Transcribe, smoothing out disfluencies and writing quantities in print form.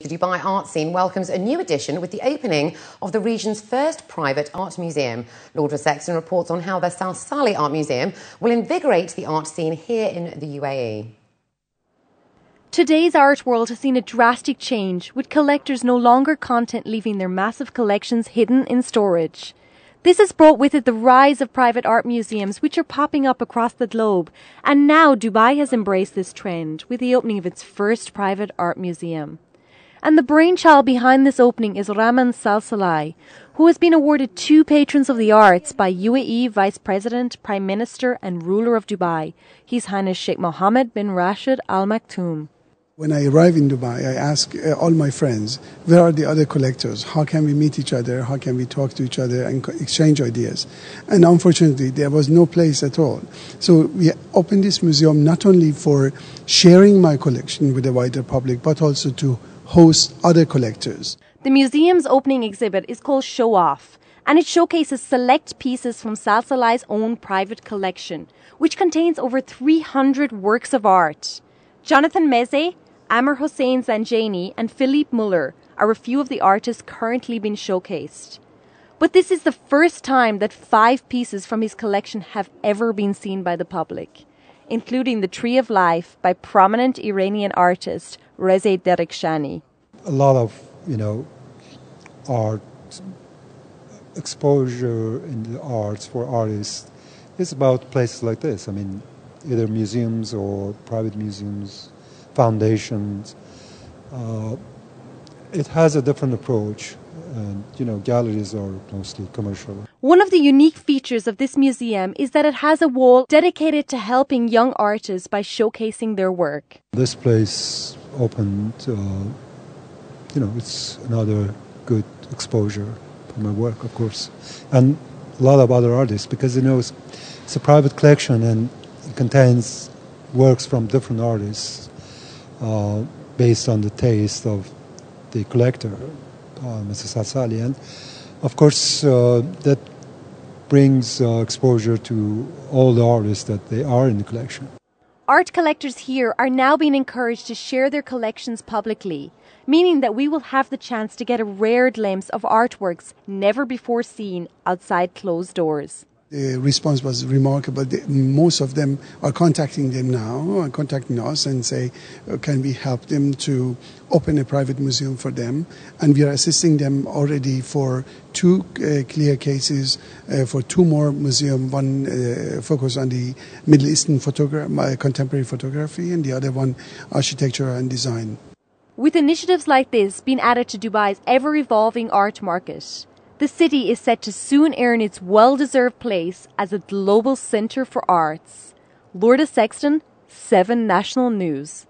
The Dubai art scene welcomes a new edition with the opening of the region's first private art museum. Lourda Sexton reports on how the Salsali Art Museum will invigorate the art scene here in the UAE. Today's art world has seen a drastic change, with collectors no longer content leaving their massive collections hidden in storage. This has brought with it the rise of private art museums, which are popping up across the globe. And now Dubai has embraced this trend with the opening of its first private art museum. And the brainchild behind this opening is Rahman Salsali, who has been awarded 2 Patrons of the Arts by UAE Vice President, Prime Minister and ruler of Dubai, His Highness Sheikh Mohammed bin Rashid Al Maktoum. When I arrive in Dubai, I ask all my friends, where are the other collectors? How can we meet each other? How can we talk to each other and exchange ideas? And unfortunately, there was no place at all. So we opened this museum not only for sharing my collection with the wider public, but also to host other collectors. The museum's opening exhibit is called Show Off, and it showcases select pieces from Salsali's own private collection, which contains over 300 works of art. Jonathan Meze, Amr Hossein Zanjani and Philippe Muller are a few of the artists currently being showcased. But this is the first time that 5 pieces from his collection have ever been seen by the public, including The Tree of Life by prominent Iranian artist Reza Derikshani. A lot of, art exposure in the arts for artists is about places like this. I mean, either museums or private museums, foundations. It has a different approach, and galleries are mostly commercial. One of the unique features of this museum is that it has a wall dedicated to helping young artists by showcasing their work. This place opened, it's another good exposure for my work, of course, and a lot of other artists, because it's a private collection and it contains works from different artists based on the taste of the collector, Mr. Salsali. And of course, that brings exposure to all the artists that they are in the collection. Art collectors here are now being encouraged to share their collections publicly, meaning that we will have the chance to get a rare glimpse of artworks never before seen outside closed doors. The response was remarkable. Most of them are contacting us and say, can we help them to open a private museum for them? And we are assisting them already for 2 clear cases, for 2 more museums, one focused on the Middle Eastern contemporary photography, and the other one architecture and design. With initiatives like this being added to Dubai's ever-evolving art market, the city is set to soon earn its well-deserved place as a global centre for arts. Lourda Sexton, 7 National News.